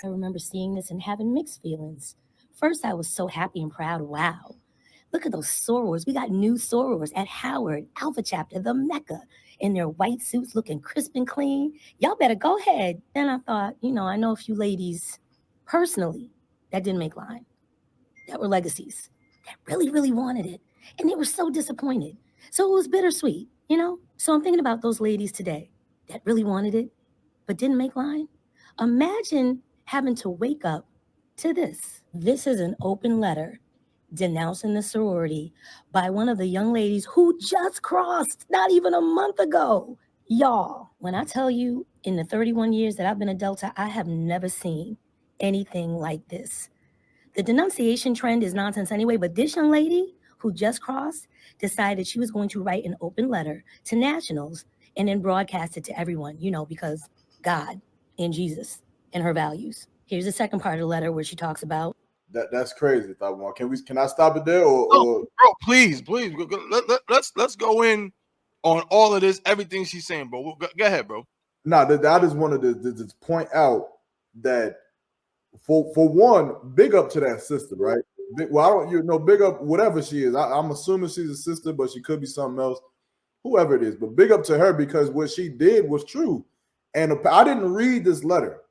I remember seeing this and having mixed feelings. First, I was so happy and proud. Wow, look at those sorors. We got new sorors at Howard, Alpha Chapter, the Mecca, in their white suits looking crisp and clean. Y'all better go ahead. Then I thought, I know a few ladies personally that didn't make line, that were legacies, that really, really wanted it. And they were so disappointed. So it was bittersweet, So I'm thinking about those ladies today that really wanted it, but didn't make line. Imagine having to wake up to this. This is an open letter denouncing the sorority by one of the young ladies who just crossed not even a month ago. Y'all, when I tell you in the 31 years that I've been a Delta, I have never seen anything like this. The denunciation trend is nonsense anyway, but this young lady who just crossed decided she was going to write an open letter to nationals and then broadcast it to everyone, because God and Jesus and her values. Here's the second part of the letter where she talks about that's crazy. Can I stop it there or bro, please let's go in on all of this, everything she's saying, bro. Go ahead, bro. No, I just wanted to point out that for one, big up to that sister, right? Big up whatever she is. I'm assuming she's a sister, but she could be something else, whoever it is. But big up to her because what she did was true. And I didn't read this letter.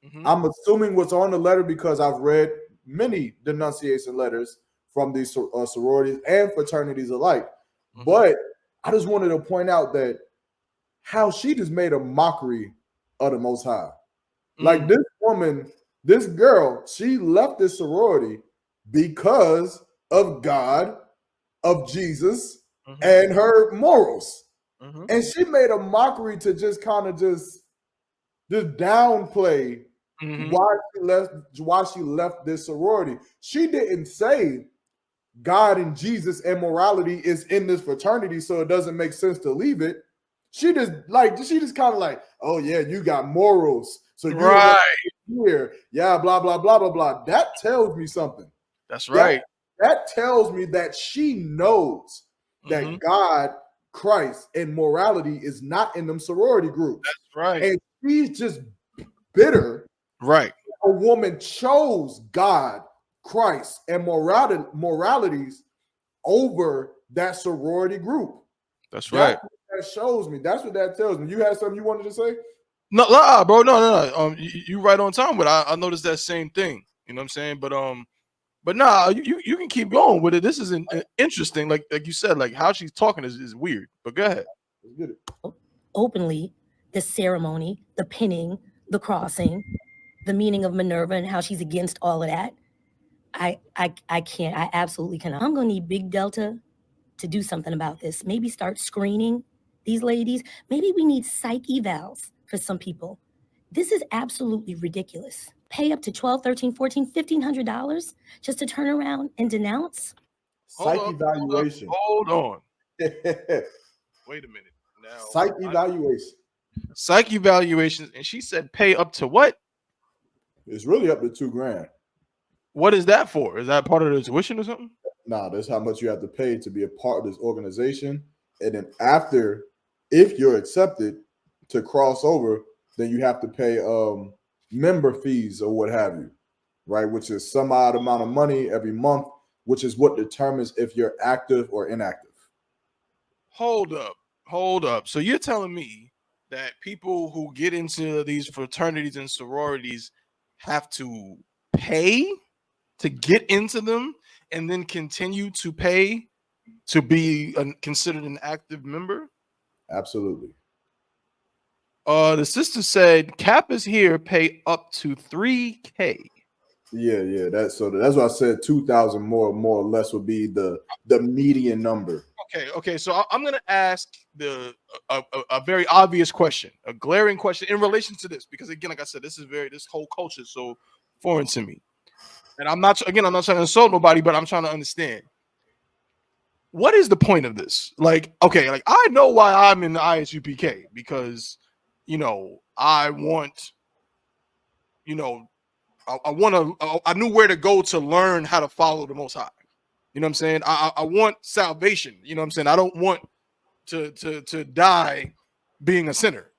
Mm-hmm. I'm assuming what's on the letter because I've read many denunciation letters from these sororities and fraternities alike. Mm-hmm. But I just wanted to point out that how she just made a mockery of the Most High. Mm-hmm. Like this woman, this girl, she left this sorority because of God, of Jesus, mm-hmm. and her morals. Mm-hmm. And she made a mockery to just kind of just downplay mm-hmm. why she left this sorority. She didn't say God and Jesus and morality is in this fraternity, so it doesn't make sense to leave it. She just kind of like, oh yeah, you got morals, so you're right here, yeah, blah blah blah blah blah. That tells me something. That's right. That tells me that she knows that mm-hmm. God, Christ, and morality is not in them sorority groups. That's right. And she's just bitter. Right. A woman chose God, Christ, and moralities over that sorority group. That's right. That shows me. That's what that tells me. You had something you wanted to say? No, bro. No. You right on time, but I noticed that same thing. You know what I'm saying? But nah, you can keep going with it. This is interesting. Like you said, like how she's talking is weird. But go ahead. Openly, the ceremony, the pinning, the crossing, the meaning of Minerva and how she's against all of that. I can't. I absolutely cannot. I'm going to need Big Delta to do something about this. Maybe start screening these ladies. Maybe we need psych evals for some people. This is absolutely ridiculous. Pay up to $1,200, $1,300, $1,400, $1,500 just to turn around and denounce? Psych evaluation. Hold on. Wait a minute. Now, psych evaluation. Psych evaluations. And she said pay up to what? It's really up to $2,000. What is that for? Is that part of the tuition or something? No, that's how much you have to pay to be a part of this organization. And then after, if you're accepted to cross over, then you have to pay member fees or what have you, right? Which is some odd amount of money every month, which is what determines if you're active or inactive. Hold up. So you're telling me that people who get into these fraternities and sororities have to pay to get into them and then continue to pay to be considered an active member? Absolutely. The sister said cap is here, pay up to $3,000. Yeah. That's why I said 2,000 more or less would be the median number. Okay. So I'm gonna ask a very obvious question, a glaring question in relation to this, because again, like I said, this whole culture is so foreign to me. And I'm not trying to insult nobody, but I'm trying to understand. What is the point of this? Like, okay, like I know why I'm in the I.S.U.P.K because, I want, I knew where to go to learn how to follow the Most High. You know what I'm saying? I want salvation. You know what I'm saying? I don't want to die being a sinner.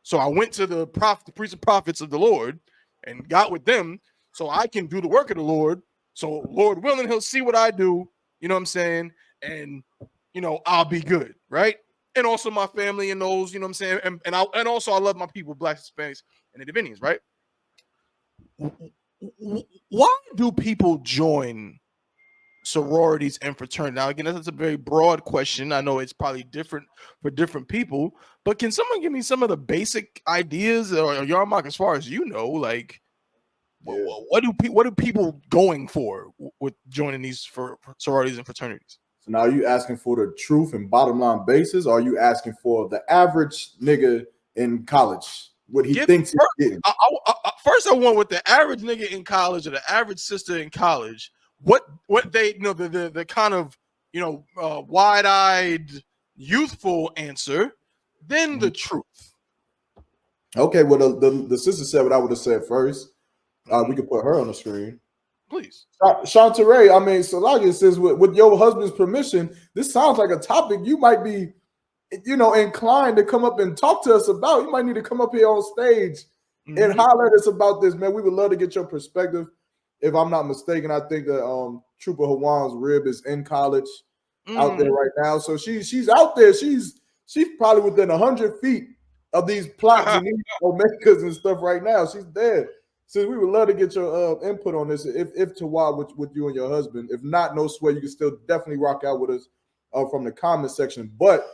So I went to the priests and prophets of the Lord, and got with them so I can do the work of the Lord. So Lord willing, he'll see what I do, you know what I'm saying? And, you know, I'll be good, right? And also my family and those, you know what I'm saying? And also I love my people, Blacks, Hispanics, and Native Indians, right? Why do people join sororities and fraternities? Now, again, that's a very broad question. I know it's probably different for different people, but can someone give me some of the basic ideas, or Yarmark, as far as you know, like what do people going for with joining these for sororities and fraternities? So now, are you asking for the truth and bottom line basis, or are you asking for the average nigga in college, what he thinks he's getting? First, I want with the average nigga in college or the average sister in college, what they, you know, the kind of, you know, wide-eyed, youthful answer, then the truth. Okay, well, the sister said what I would have said first. We could put her on the screen. Please. Shantaray, I mean, Salagia says, with your husband's permission, this sounds like a topic you might be, you know, inclined to come up and talk to us about. You might need to come up here on stage and holler at us about this, man. We would love to get your perspective. If I'm not mistaken, I think that Trooper Hawan's rib is in college out there right now. So she's out there. She's probably within 100 feet of these plots and these omegas and stuff right now. She's there. So we would love to get your input on this. If Tawad with you and your husband, if not, no sweat, you can still definitely rock out with us from the comment section. But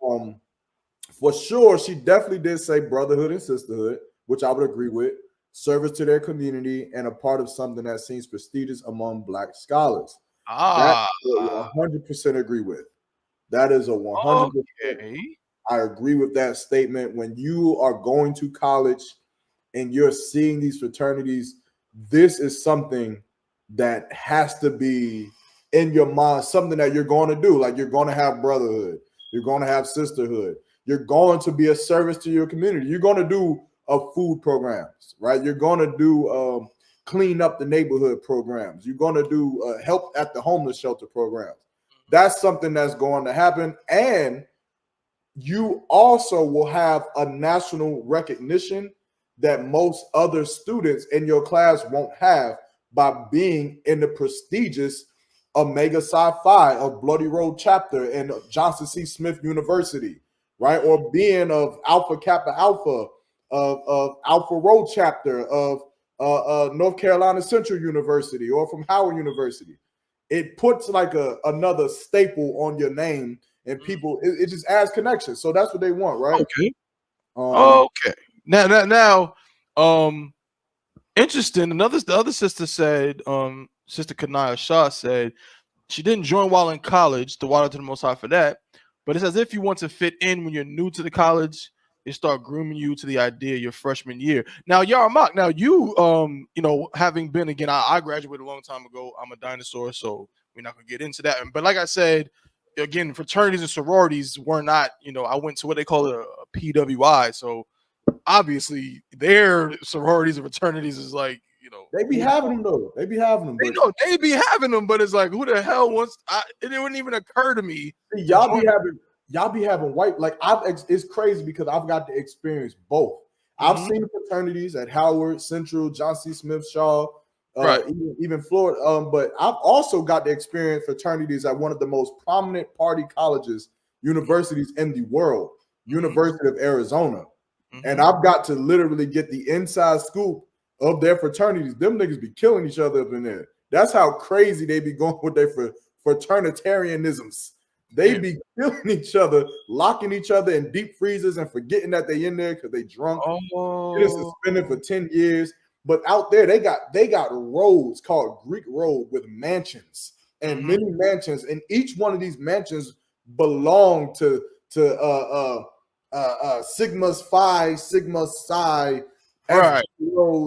for sure, she definitely did say brotherhood and sisterhood, which I would agree with. Service to their community and a part of something that seems prestigious among Black scholars. That I 100% agree with. That is a 100%. Okay. I agree with that statement. When you are going to college and you're seeing these fraternities, this is something that has to be in your mind, something that you're going to do. Like, you're going to have brotherhood. You're going to have sisterhood. You're going to be a service to your community. You're going to do food programs, right? You're going to do clean up the neighborhood programs. You're going to do help at the homeless shelter programs. That's something that's going to happen. And you also will have a national recognition that most other students in your class won't have by being in the prestigious Omega Psi Phi of Bloody Road chapter and Johnson C. Smith University, right? Or being of Alpha Kappa Alpha of Alpha Road chapter of North Carolina Central University or from Howard University. It puts like another staple on your name, and people, it just adds connection. So that's what they want, right? Okay. Okay. Now, interesting. The other sister said, Sister Kanaya Shah said she didn't join while in college. The water to the Most High for that. But it's as if you want to fit in when you're new to the college. They start grooming you to the idea your freshman year. Now, Yarmak, now you, you know, having been, again, I graduated a long time ago. I'm a dinosaur, so we're not gonna get into that. But like I said, again, fraternities and sororities were not, you know, I went to what they call a PWI. So obviously their sororities and fraternities is like, you know, they be having them though. They be having them. They know they be having them, but it's like, who the hell wants? It wouldn't even occur to me. Y'all be having white, like it's crazy because I've got to experience both. I've seen fraternities at Howard, Central, Johnson C. Smith, Shaw, right. even Florida. But I've also got to experience fraternities at one of the most prominent party colleges, universities in the world, University of Arizona. And I've got to literally get the inside scoop of their fraternities. Them niggas be killing each other up in there. That's how crazy they be going with their fraternitarianisms. They be killing each other, locking each other in deep freezers and forgetting that they in there because they drunk. Getting suspended for 10 years. But out there, they got roads called Greek Road with mansions and many mansions. And each one of these mansions belong to Sigma's Phi, Sigma Psi, right?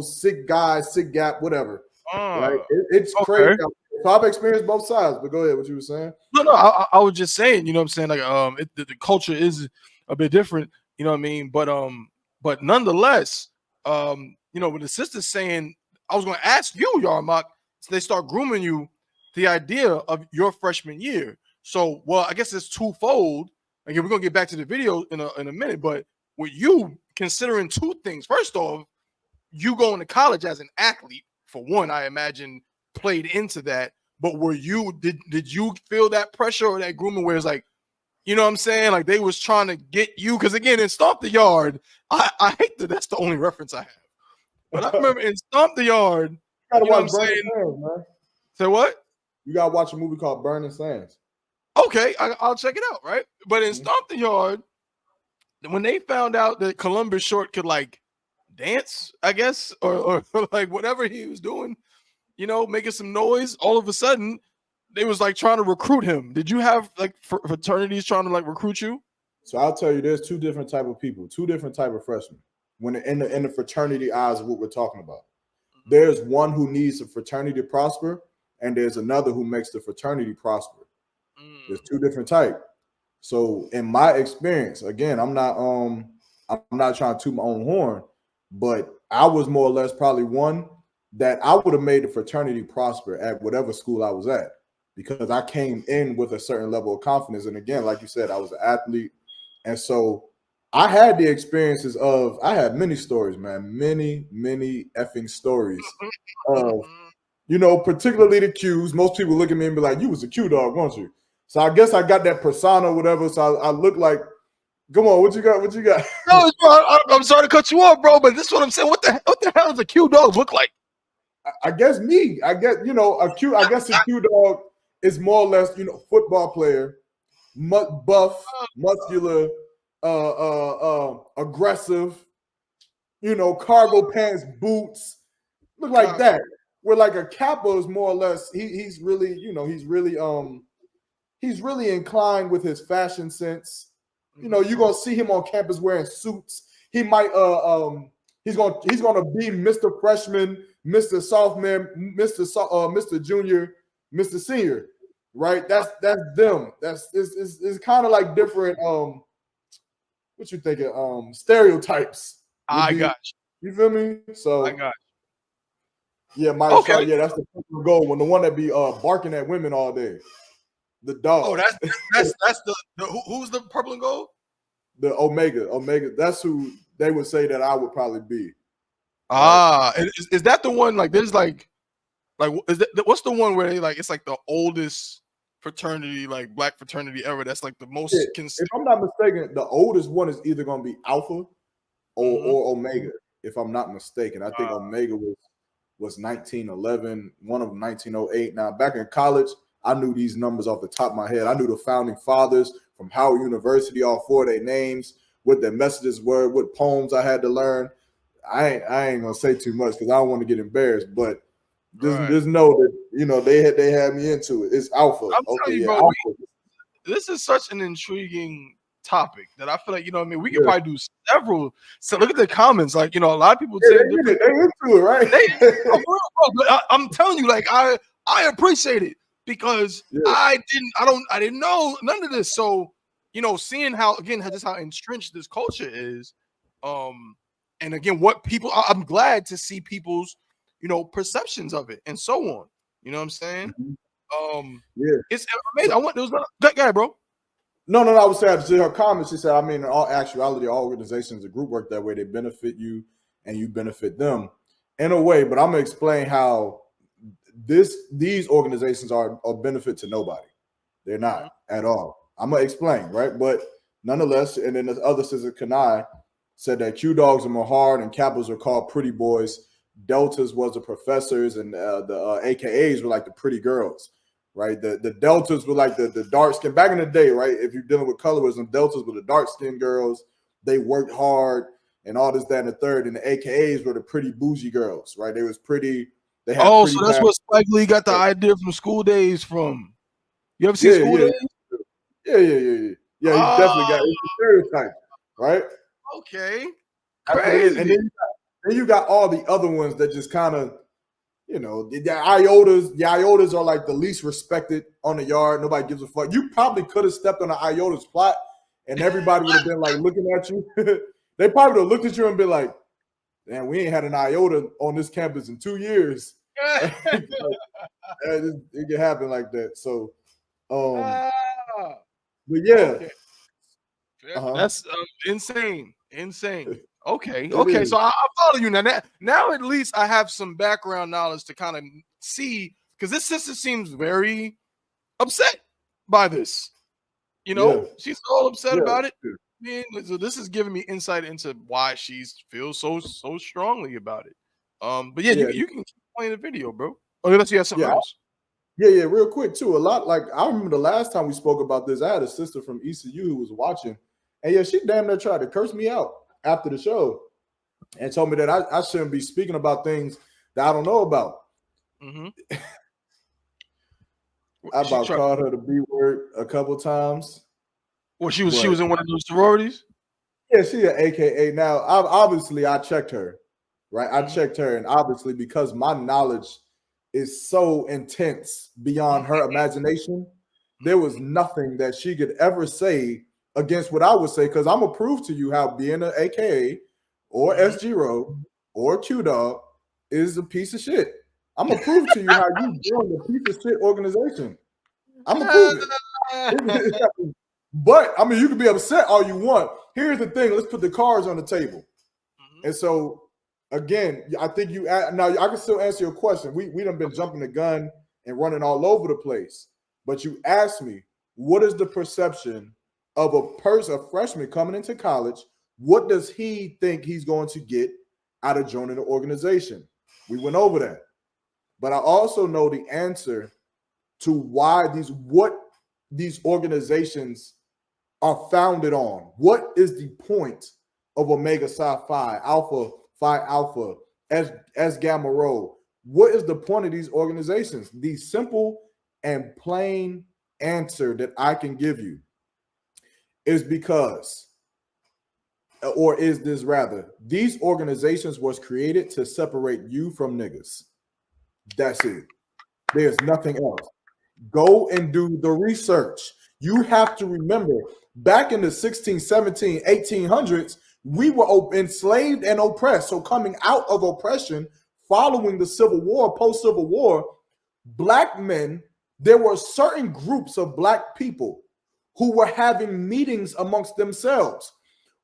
Sig Guy, Sig Gap, whatever. Right? It's crazy. So I've experienced both sides. But go ahead, what you were saying? No, I was just saying, you know what I'm saying? Like, the culture is a bit different, you know what I mean? But nonetheless, you know, when the sister's saying, I was going to ask you, Yarmak, so they start grooming you the idea of your freshman year. So, well, I guess it's twofold. Again, we're gonna get back to the video in a minute, but with you considering two things. First off, you going to college as an athlete, for one, I imagine played into that. But did you feel that pressure or that grooming where it's like, you know what I'm saying? Like they was trying to get you, because again, in Stomp the Yard, I hate that that's the only reference I have. But I remember in Stomp the Yard, You gotta you know what I'm watch Burning saying? Sands, man. Say what? You gotta watch a movie called Burning Sands. Okay, I'll check it out, right? But in Stomp the Yard, when they found out that Columbus Short could like dance, I guess, or like whatever he was doing, you know, making some noise, all of a sudden they was like trying to recruit him. Did you have like fraternities trying to like recruit you? So I'll tell you, there's two different type of people, two different type of freshmen. When in the fraternity eyes of what we're talking about, there's one who needs the fraternity to prosper, and there's another who makes the fraternity prosper. There's two different types. So in my experience, again, I'm not trying to toot my own horn, but I was more or less probably one that I would have made the fraternity prosper at whatever school I was at, because I came in with a certain level of confidence. And again, like you said, I was an athlete. And so I had the experiences of, I had many stories, man, many effing stories of, you know, particularly the Qs. Most people look at me and be like, you was a Q dog, weren't you? So I guess I got that persona or whatever. So I look like, come on, what you got? What you got? No, bro, I'm sorry to cut you off, bro, but this is what I'm saying. What the hell does a Q dog look like? I guess me. I guess, you know, I guess a Q dog is more or less, you know, football player, buff, muscular, aggressive, you know, cargo pants, boots, look like that. Where like a Kappa is more or less, he's really, you know, he's really inclined with his fashion sense. You know, you're gonna see him on campus wearing suits. He might he's gonna be Mr. Freshman, Mr. Sophomore, Mr. Junior, Mr. Senior, right? That's them. It's kind of like different what you thinking? Stereotypes. I got you. You feel me? So I got you. Yeah, my okay. yeah, that's the goal. When the one that be barking at women all day. The dog. Oh, that's the who's the purple and gold? The Omega. That's who they would say that I would probably be. Ah, right? Is that the one? Like, there's like is that what's the one where they like it's like the oldest fraternity, like black fraternity ever? That's like the most. Yeah, if I'm not mistaken, the oldest one is either going to be Alpha or Omega. If I'm not mistaken, I think Omega was 1911. One of them 1908. Now back in college, I knew these numbers off the top of my head. I knew the founding fathers from Howard University, all four of their names, what their messages were, what poems I had to learn. I ain't gonna say too much because I don't want to get embarrassed, but just know that, you know, they had me into it. It's Alpha. I'm telling you, bro, Alpha. This is such an intriguing topic that I feel like, you know what I mean, we could probably do several. So look at the comments, like, you know, a lot of people say they into it, right? I'm telling you, like, I appreciate it. Because I didn't know none of this. So, you know, seeing how, again, just how entrenched this culture is, and again, what people, I'm glad to see people's, you know, perceptions of it and so on. You know what I'm saying? It's amazing. I want those guy, bro. No, I was saying, to her comments, she said, I mean, in all actuality, all organizations and group work that way, they benefit you and you benefit them in a way. But I'm gonna explain how these organizations are a benefit to nobody. They're not at all. I'm gonna explain, right? But nonetheless, and then the other sister Kanai said that Q dogs are more hard and Kappas are called pretty boys. Deltas was the professors, and the AKAs were like the pretty girls, right? The Deltas were like the dark skin back in the day, right? If you're dealing with colorism, Deltas were the dark skinned girls. They worked hard and all this, that, and the third. And the AKAs were the pretty bougie girls, right? They was pretty. Oh, so that's what Spike Lee got the idea from School Days from. You ever see School Days? Yeah. He definitely got it. It's a stereotype, right? Okay. Crazy. And then you got all the other ones that just kind of, you know, the IOTAs. The IOTAs are like the least respected on the yard. Nobody gives a fuck. You probably could have stepped on an IOTA's plot and everybody would have been like looking at you. They probably would have looked at you and been like, man, we ain't had an IOTA on this campus in 2 years. It can happen like that. So, but yeah, okay. That's insane. Okay. It Okay. is. So I follow you now. Now at least I have some background knowledge to kind of see, because this sister seems very upset by this. You know, Yeah. she's all upset Yeah. about it. Man, so this is giving me insight into why she feels so strongly about it. But yeah, Yeah. you can keep playing the video, bro. Oh, unless you have something Yeah. else. Yeah, real quick too. A lot like I remember the last time we spoke about this, I had a sister from ECU who was watching, and yeah, she damn near tried to curse me out after the show and told me that I shouldn't be speaking about things that I don't know about. Mm-hmm. I about called her the B word a couple times. Well, she was in one of those sororities. Yeah, she an AKA. Now, obviously, I checked her, right? I checked her, and obviously, because my knowledge is so intense beyond her imagination, there was nothing that she could ever say against what I would say. Because I'm gonna prove to you how being an AKA or SG Row or Q Dog is a piece of shit. I'm gonna prove to you how you joined a piece of shit organization. I'm gonna prove it. But I mean, you can be upset all you want. Here's the thing: let's put the cards on the table. And so, again, I think you now I can still answer your question. We done been jumping the gun and running all over the place. But you asked me, what is the perception of a freshman coming into college? What does he think he's going to get out of joining the organization? We went over that. But I also know the answer to why what these organizations are founded on. What is the point of Omega Psi Phi, Alpha Phi Alpha, S Gamma Rho? What is the point of these organizations? The simple and plain answer that I can give you is because, or is this rather, these organizations was created to separate you from niggas. That's it. There's nothing else. Go and do the research. You have to remember, back in the 16, 17, 1800s, we were enslaved and oppressed. So coming out of oppression, following the Civil War, post-Civil War, black men, there were certain groups of black people who were having meetings amongst themselves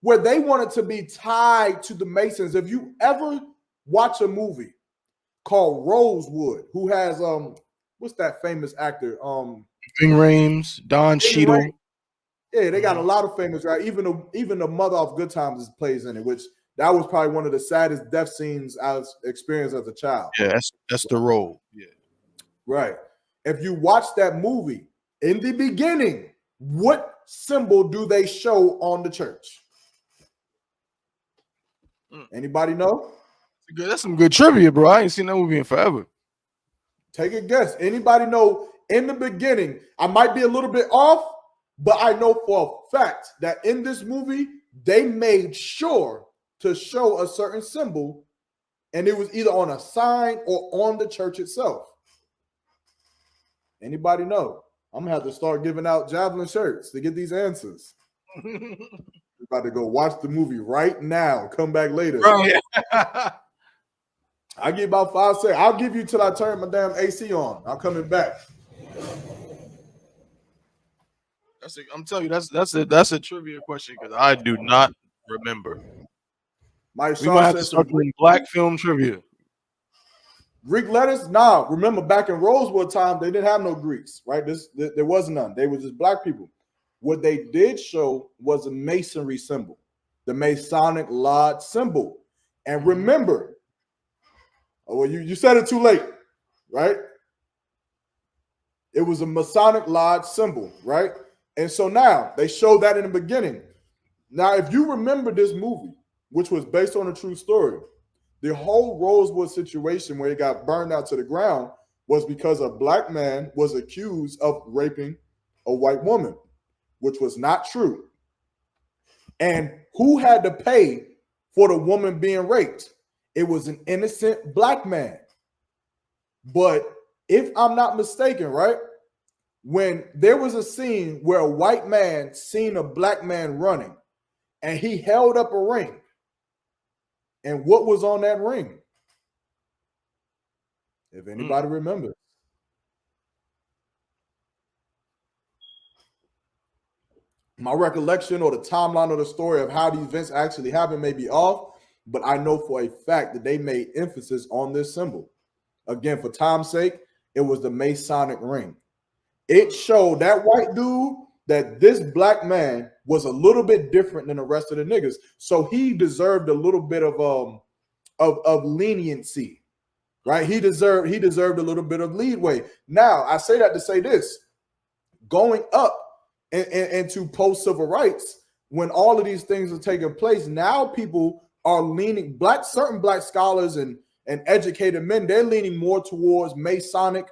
where they wanted to be tied to the Masons. If you ever watch a movie called Rosewood, who has what's that famous actor? Ving Rhames, Don Cheadle. Yeah, they got a lot of famous, right? Even the mother of Good Times plays in it, which that was probably one of the saddest death scenes I've experienced as a child. Yeah, that's the role. Yeah. Right. If you watch that movie, in the beginning, what symbol do they show on the church? Anybody know? That's some good trivia, bro. I ain't seen that movie in forever. Take a guess. Anybody know in the beginning? I might be a little bit off, but I know for a fact that in this movie, they made sure to show a certain symbol, and it was either on a sign or on the church itself. Anybody know? I'm gonna have to start giving out javelin shirts to get these answers. We're about to go watch the movie right now. Come back later. Right. I give about 5 seconds. I'll give you till I turn my damn AC on. I'm coming back. I'm telling you, that's a trivia question because I do not remember. Mike We Shaw might have to says start doing black film trivia. Greek letters? Nah. Remember back in Rosewood time, they didn't have no Greeks, right? There was none. They were just black people. What they did show was a masonry symbol, the Masonic Lodge symbol. And remember, well, you said it too late, right? It was a Masonic Lodge symbol, right? And so now they showed that in the beginning. Now, if you remember this movie, which was based on a true story, the whole Rosewood situation where it got burned out to the ground was because a black man was accused of raping a white woman, which was not true. And who had to pay for the woman being raped? It was an innocent black man. But if I'm not mistaken, right, when there was a scene where a white man seen a black man running and he held up a ring, and what was on that ring? If anybody remembers. My recollection or the timeline of the story of how the events actually happened may be off, but I know for a fact that they made emphasis on this symbol. Again, for time's sake, it was the Masonic ring. It showed that white dude that this black man was a little bit different than the rest of the niggas. So he deserved a little bit of leniency, right? He deserved a little bit of leeway. Now, I say that to say this. Going up into post-civil rights, when all of these things are taking place, now people are leaning, certain black scholars and educated men, they're leaning more towards Masonic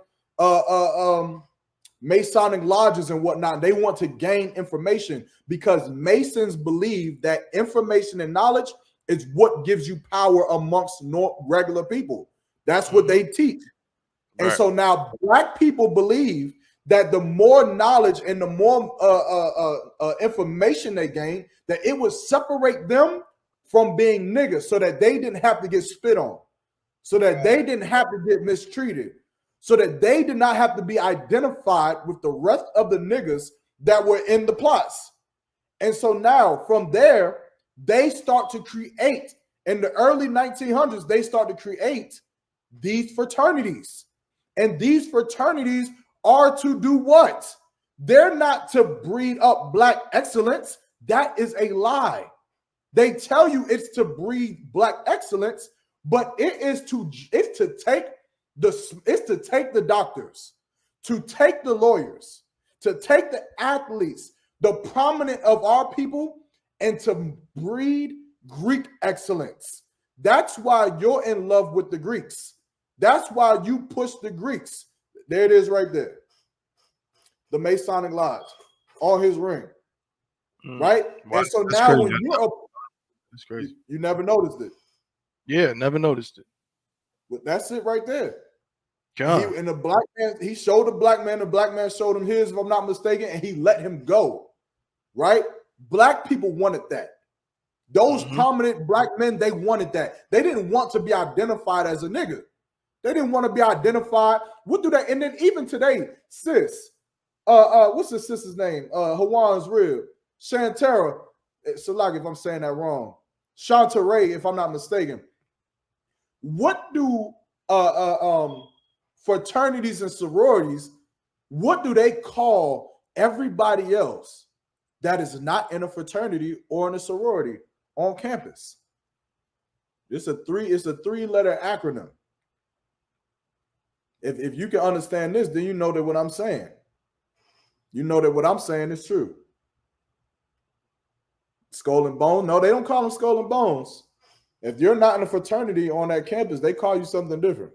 lodges and whatnot. They want to gain information because Masons believe that information and knowledge is what gives you power amongst regular people. That's what they teach. Right. And so now black people believe that the more knowledge and the more information they gain, that it would separate them from being niggas so that they didn't have to get spit on, so that they didn't have to get mistreated, so that they did not have to be identified with the rest of the niggas that were in the plots. And so now from there, they start to create, in the early 1900s, they start to create these fraternities. And these fraternities are to do what? They're not to breed up black excellence. That is a lie. They tell you it's to breed black excellence, but it's to take the doctors, to take the lawyers, to take the athletes, the prominent of our people, and to breed Greek excellence. That's why you're in love with the Greeks. That's why you push the Greeks. There it is right there. The Masonic Lodge on his ring. Right? Wow. And so that's now crazy. When you're up, that's crazy. You never noticed it. Yeah, never noticed it. But that's it right there. And the black man, he showed the black man showed him his, if I'm not mistaken, and he let him go. Right? Black people wanted that. Those prominent black men, they wanted that. They didn't want to be identified as a nigga. They didn't want to be identified. What do they? And then even today, sis, what's the sister's name? Hawan's rib, Shantara. Salak, if I'm saying that wrong. Shantaray, if I'm not mistaken. What do fraternities and sororities, what do they call everybody else that is not in a fraternity or in a sorority on campus? It's a three-letter acronym. If you can understand this, then you know that what I'm saying. You know that what I'm saying is true. Skull and Bones? No, they don't call them Skull and Bones. If you're not in a fraternity on that campus, they call you something different.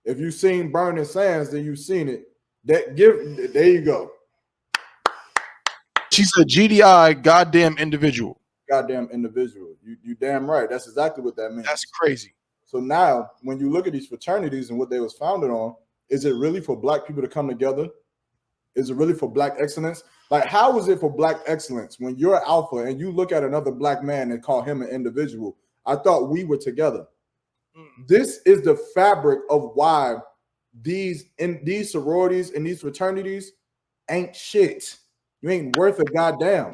If you've seen Burning Sands, then you've seen it. There you go. She's a GDI goddamn individual. Goddamn individual. You damn right. That's exactly what that means. That's crazy. So now, when you look at these fraternities and what they was founded on, is it really for black people to come together? Is it really for black excellence? Like, how is it for black excellence when you're alpha and you look at another black man and call him an individual? I thought we were together. This is the fabric of why these sororities and these fraternities ain't shit. You ain't worth a goddamn.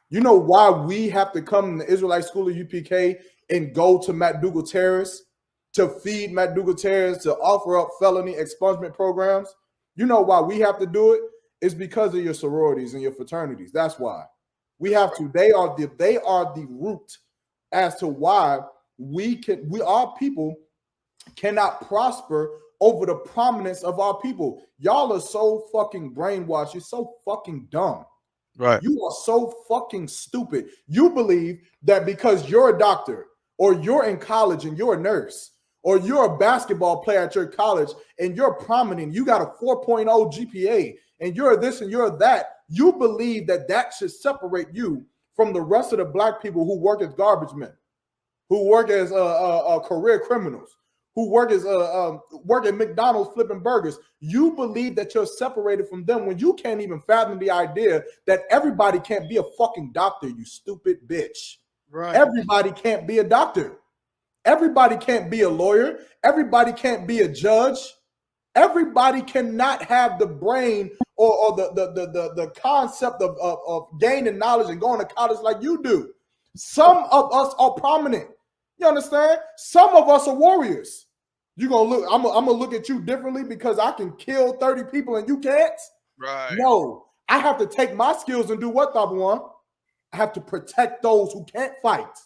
You know why we have to come in the Israelite school of UPK and go to McDougal Terrace to feed McDougal Terrace, to offer up felony expungement programs? You know why we have to do it? It's because of your sororities and your fraternities. That's why we have to. They are the root as to why our people cannot prosper over the prominence of our people. Y'all are so fucking brainwashed. You're so fucking dumb. Right. You are so fucking stupid. You believe that because you're a doctor or you're in college and you're a nurse or you're a basketball player at your college and you're prominent, you got a 4.0 GPA and you're this and you're that, you believe that that should separate you from the rest of the black people who work as garbage men, who work as career criminals, who work at McDonald's flipping burgers. You believe that you're separated from them when you can't even fathom the idea that everybody can't be a fucking doctor, you stupid bitch. Right. Everybody can't be a doctor. Everybody can't be a lawyer. Everybody can't be a judge. Everybody cannot have the brain or the concept of gaining knowledge and going to college like you do. Some of us are prominent. You understand? Some of us are warriors. You gonna look, I'm gonna look at you differently because I can kill 30 people and you can't? Right. No, I have to take my skills and do what, Tabawan? I have to protect those who can't fight.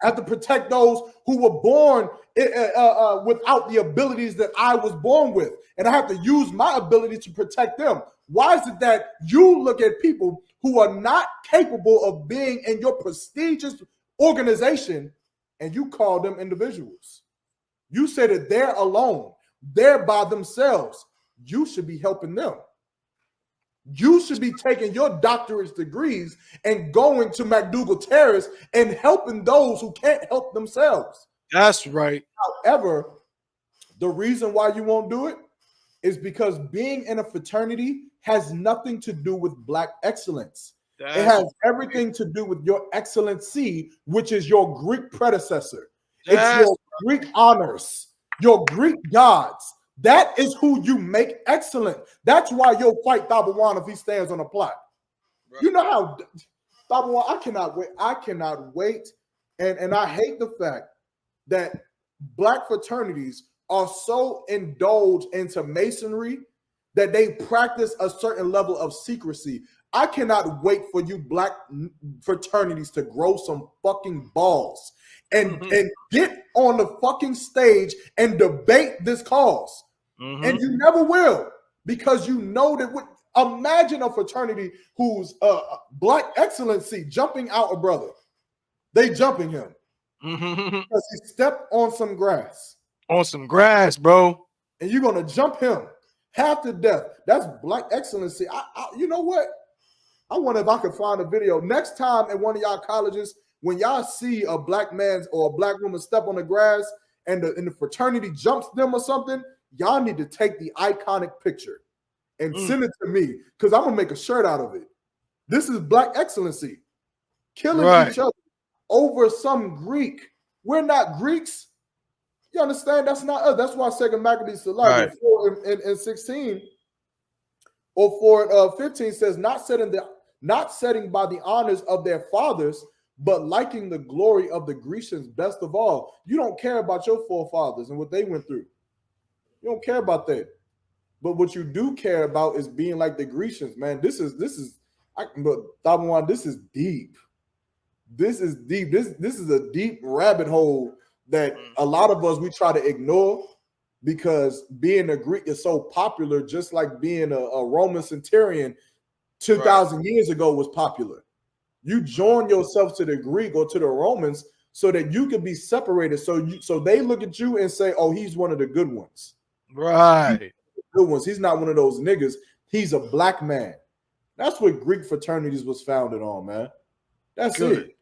I have to protect those who were born without the abilities that I was born with. And I have to use my ability to protect them. Why is it that you look at people who are not capable of being in your prestigious organization and you call them individuals? You say that they're alone. They're by themselves. You should be helping them. You should be taking your doctorate degrees and going to McDougal Terrace and helping those who can't help themselves. That's right. However, the reason why you won't do it is because being in a fraternity has nothing to do with Black excellence. It has everything to do with your excellency, which is your Greek predecessor. It's your Greek honors, your Greek gods. That is who you make excellent. That's why you'll fight Tabawan if he stands on a plot. Right. You know how Tabawan, I cannot wait. I cannot wait. And I hate the fact that Black fraternities are so indulged into Masonry that they practice a certain level of secrecy. I cannot wait for you Black fraternities to grow some fucking balls and get on the fucking stage and debate this cause. And you never will, because you know that imagine a fraternity whose Black excellency jumping out a brother. They jumping him because he stepped on some grass. On some grass, bro. And you're going to jump him half to death. That's Black excellency. You know what? I wonder if I could find a video. Next time at one of y'all colleges, when y'all see a Black man or a Black woman step on the grass and the fraternity jumps them or something, y'all need to take the iconic picture and send it to me, because I'm going to make a shirt out of it. This is Black excellency. Killing each other over some Greek. We're not Greeks. You understand? That's not us. That's why 2 Maccabees 11, 4 and 16 or 4 15 says, not setting by the honors of their fathers, but liking the glory of the Grecians best of all. You don't care about your forefathers and what they went through. You don't care about that. But what you do care about is being like the Grecians, man. This is Tabawan, this is deep. This is deep. This is a deep rabbit hole that a lot of us, we try to ignore because being a Greek is so popular, just like being a Roman centurion 2,000 years ago was popular. You join yourself to the Greek or to the Romans so that you can be separated. So they look at you and say, oh, he's one of the good ones. Right. Good ones. He's not one of those niggas. He's a Black man. That's what Greek fraternities was founded on, man. That's it.